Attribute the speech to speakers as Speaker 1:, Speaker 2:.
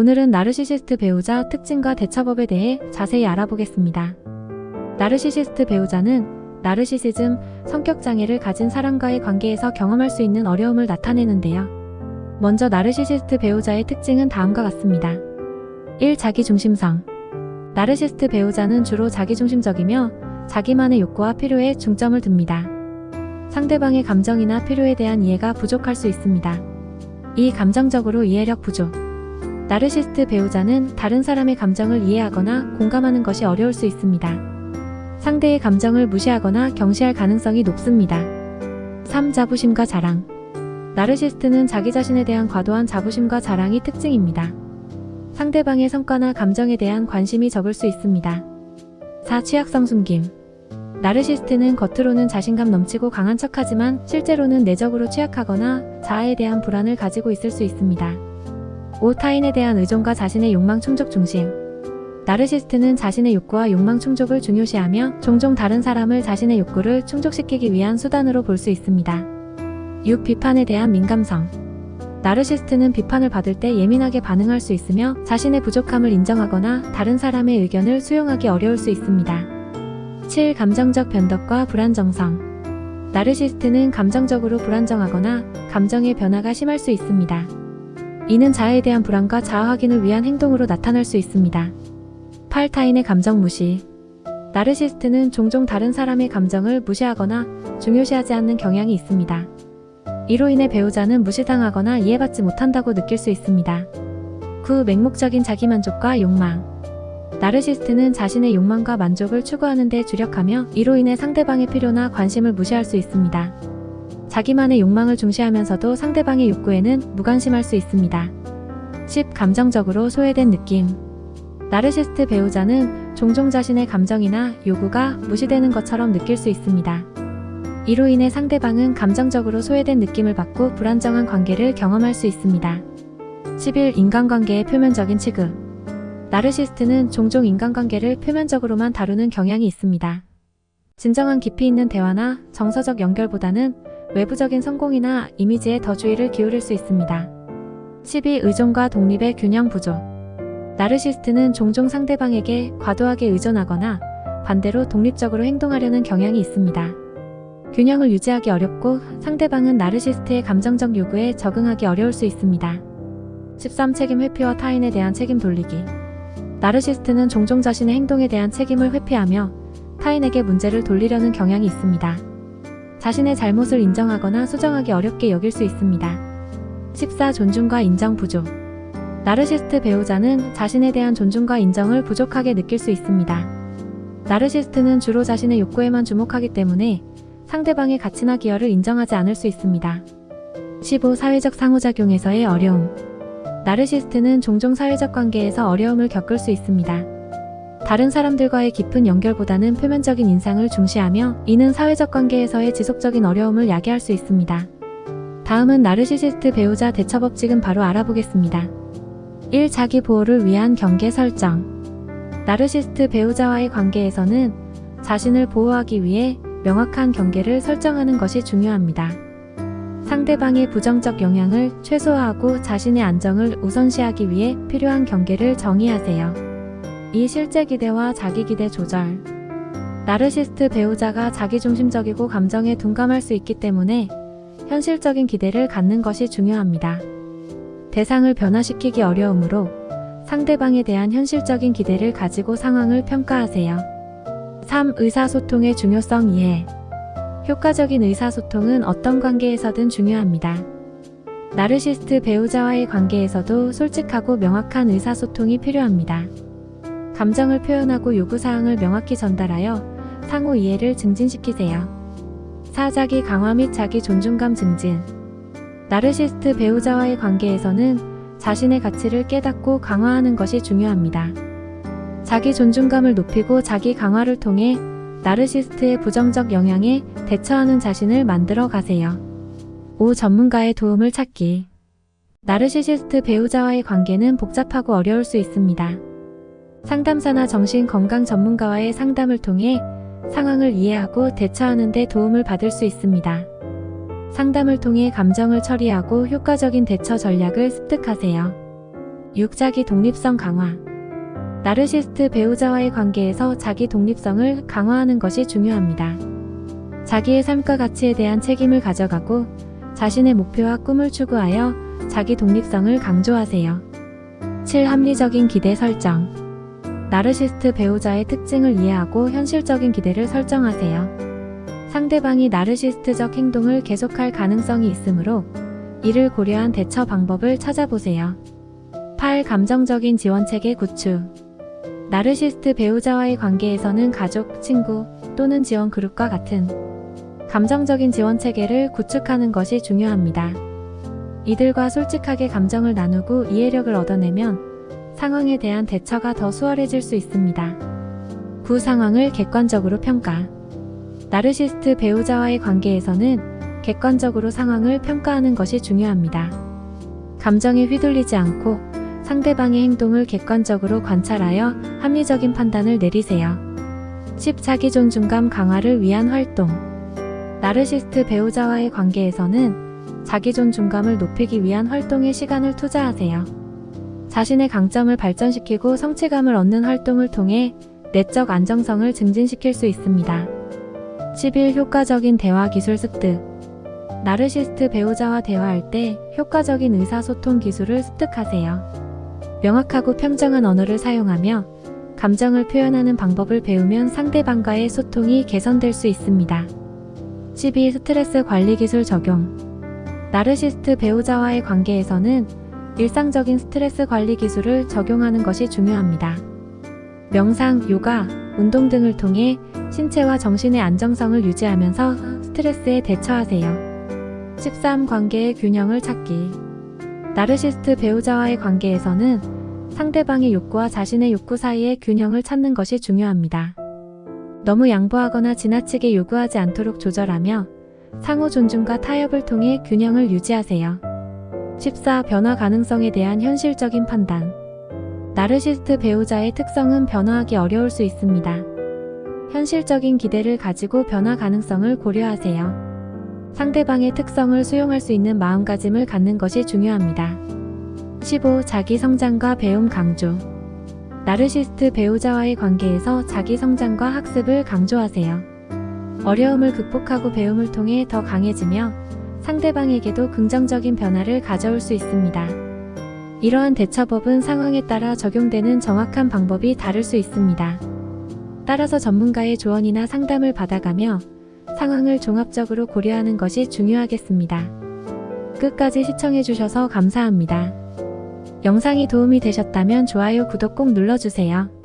Speaker 1: 오늘은 나르시시스트 배우자 특징과 대처법에 대해 자세히 알아보겠습니다. 나르시시스트 배우자는 나르시시즘, 성격장애를 가진 사람과의 관계에서 경험할 수 있는 어려움을 나타내는데요. 먼저 나르시시스트 배우자의 특징은 다음과 같습니다. 1. 자기중심성. 나르시스트 배우자는 주로 자기중심적이며 자기만의 욕구와 필요에 중점을 둡니다. 상대방의 감정이나 필요에 대한 이해가 부족할 수 있습니다. 2. 감정적으로 이해력 부족. 나르시스트 배우자는 다른 사람의 감정을 이해하거나 공감하는 것이 어려울 수 있습니다. 상대의 감정을 무시하거나 경시할 가능성이 높습니다. 3. 자부심과 자랑. 나르시스트는 자기 자신에 대한 과도한 자부심과 자랑이 특징입니다. 상대방의 성과나 감정에 대한 관심이 적을 수 있습니다. 4. 취약성 숨김. 나르시스트는 겉으로는 자신감 넘치고 강한 척하지만 실제로는 내적으로 취약하거나 자아에 대한 불안을 가지고 있을 수 있습니다. 5. 타인에 대한 의존과 자신의 욕망 충족 중심. 나르시스트는 자신의 욕구와 욕망 충족을 중요시하며 종종 다른 사람을 자신의 욕구를 충족시키기 위한 수단으로 볼 수 있습니다. 6. 비판에 대한 민감성. 나르시스트는 비판을 받을 때 예민하게 반응할 수 있으며 자신의 부족함을 인정하거나 다른 사람의 의견을 수용하기 어려울 수 있습니다. 7. 감정적 변덕과 불안정성. 나르시스트는 감정적으로 불안정하거나 감정의 변화가 심할 수 있습니다. 이는 자아에 대한 불안과 자아 확인을 위한 행동으로 나타날 수 있습니다. 8. 타인의 감정 무시. 나르시스트는 종종 다른 사람의 감정을 무시하거나 중요시하지 않는 경향이 있습니다. 이로 인해 배우자는 무시당하거나 이해받지 못한다고 느낄 수 있습니다. 9. 맹목적인 자기만족과 욕망. 나르시스트는 자신의 욕망과 만족을 추구하는 데 주력하며 이로 인해 상대방의 필요나 관심을 무시할 수 있습니다. 자기만의 욕망을 중시하면서도 상대방의 욕구에는 무관심할 수 있습니다. 10. 감정적으로 소외된 느낌. 나르시스트 배우자는 종종 자신의 감정이나 요구가 무시되는 것처럼 느낄 수 있습니다. 이로 인해 상대방은 감정적으로 소외된 느낌을 받고 불안정한 관계를 경험할 수 있습니다. 11. 인간관계의 표면적인 취급. 나르시스트는 종종 인간관계를 표면적으로만 다루는 경향이 있습니다. 진정한 깊이 있는 대화나 정서적 연결보다는 외부적인 성공이나 이미지에 더 주의를 기울일 수 있습니다. 12. 의존과 독립의 균형 부족. 나르시스트는 종종 상대방에게 과도하게 의존하거나 반대로 독립적으로 행동하려는 경향이 있습니다. 균형을 유지하기 어렵고 상대방은 나르시스트의 감정적 요구에 적응하기 어려울 수 있습니다. 13. 책임 회피와 타인에 대한 책임 돌리기. 나르시스트는 종종 자신의 행동에 대한 책임을 회피하며 타인에게 문제를 돌리려는 경향이 있습니다. 자신의 잘못을 인정하거나 수정하기 어렵게 여길 수 있습니다. 14. 존중과 인정 부족. 나르시스트 배우자는 자신에 대한 존중과 인정을 부족하게 느낄 수 있습니다. 나르시스트는 주로 자신의 욕구에만 주목하기 때문에 상대방의 가치나 기여를 인정하지 않을 수 있습니다. 15. 사회적 상호작용에서의 어려움. 나르시스트는 종종 사회적 관계에서 어려움을 겪을 수 있습니다. 다른 사람들과의 깊은 연결보다는 표면적인 인상을 중시하며 이는 사회적 관계에서의 지속적인 어려움을 야기할 수 있습니다. 다음은 나르시시스트 배우자 대처법 지금 바로 알아보겠습니다. 1. 자기 보호를 위한 경계 설정. 나르시스트 배우자와의 관계에서는 자신을 보호하기 위해 명확한 경계를 설정하는 것이 중요합니다. 상대방의 부정적 영향을 최소화하고 자신의 안정을 우선시하기 위해 필요한 경계를 정의하세요. 2. 실제 기대와 자기 기대 조절. 나르시스트 배우자가 자기중심적이고 감정에 둔감할 수 있기 때문에 현실적인 기대를 갖는 것이 중요합니다. 대상을 변화시키기 어려우므로 상대방에 대한 현실적인 기대를 가지고 상황을 평가하세요. 3. 의사소통의 중요성 이해. 효과적인 의사소통은 어떤 관계에서든 중요합니다. 나르시스트 배우자와의 관계에서도 솔직하고 명확한 의사소통이 필요합니다. 감정을 표현하고 요구사항을 명확히 전달하여 상호 이해를 증진시키세요. 4. 자기 강화 및 자기 존중감 증진. 나르시스트 배우자와의 관계에서는 자신의 가치를 깨닫고 강화하는 것이 중요합니다. 자기 존중감을 높이고 자기 강화를 통해 나르시스트의 부정적 영향에 대처하는 자신을 만들어 가세요. 5. 전문가의 도움을 찾기. 나르시시스트 배우자와의 관계는 복잡하고 어려울 수 있습니다. 상담사나 정신건강 전문가와의 상담을 통해 상황을 이해하고 대처하는 데 도움을 받을 수 있습니다. 상담을 통해 감정을 처리하고 효과적인 대처 전략을 습득하세요. 6. 자기 독립성 강화. 나르시스트 배우자와의 관계에서 자기 독립성을 강화하는 것이 중요합니다. 자기의 삶과 가치에 대한 책임을 가져가고 자신의 목표와 꿈을 추구하여 자기 독립성을 강조하세요. 7. 합리적인 기대 설정. 나르시스트 배우자의 특징을 이해하고 현실적인 기대를 설정하세요. 상대방이 나르시스트적 행동을 계속할 가능성이 있으므로 이를 고려한 대처 방법을 찾아보세요. 8. 감정적인 지원체계 구축. 나르시스트 배우자와의 관계에서는 가족, 친구 또는 지원 그룹과 같은 감정적인 지원체계를 구축하는 것이 중요합니다. 이들과 솔직하게 감정을 나누고 이해력을 얻어내면 상황에 대한 대처가 더 수월해질 수 있습니다. 9. 상황을 객관적으로 평가. 나르시스트 배우자와의 관계에서는 객관적으로 상황을 평가하는 것이 중요합니다. 감정에 휘둘리지 않고 상대방의 행동을 객관적으로 관찰하여 합리적인 판단을 내리세요. 10. 자기 존중감 강화를 위한 활동. 나르시스트 배우자와의 관계에서는 자기 존중감을 높이기 위한 활동에 시간을 투자하세요. 자신의 강점을 발전시키고 성취감을 얻는 활동을 통해 내적 안정성을 증진시킬 수 있습니다. 11. 효과적인 대화 기술 습득. 나르시스트 배우자와 대화할 때 효과적인 의사소통 기술을 습득하세요. 명확하고 평정한 언어를 사용하며 감정을 표현하는 방법을 배우면 상대방과의 소통이 개선될 수 있습니다. 12. 스트레스 관리 기술 적용. 나르시스트 배우자와의 관계에서는 일상적인 스트레스 관리 기술을 적용하는 것이 중요합니다. 명상, 요가, 운동 등을 통해 신체와 정신의 안정성을 유지하면서 스트레스에 대처하세요. 13. 관계의 균형을 찾기. 나르시스트 배우자와의 관계에서는 상대방의 욕구와 자신의 욕구 사이의 균형을 찾는 것이 중요합니다. 너무 양보하거나 지나치게 요구하지 않도록 조절하며 상호 존중과 타협을 통해 균형을 유지하세요. 14. 변화 가능성에 대한 현실적인 판단. 나르시스트 배우자의 특성은 변화하기 어려울 수 있습니다. 현실적인 기대를 가지고 변화 가능성을 고려하세요. 상대방의 특성을 수용할 수 있는 마음가짐을 갖는 것이 중요합니다. 15. 자기 성장과 배움 강조. 나르시스트 배우자와의 관계에서 자기 성장과 학습을 강조하세요. 어려움을 극복하고 배움을 통해 더 강해지며 상대방에게도 긍정적인 변화를 가져올 수 있습니다. 이러한 대처법은 상황에 따라 적용되는 정확한 방법이 다를 수 있습니다. 따라서 전문가의 조언이나 상담을 받아가며 상황을 종합적으로 고려하는 것이 중요하겠습니다. 끝까지 시청해주셔서 감사합니다. 영상이 도움이 되셨다면 좋아요, 구독 꼭 눌러주세요.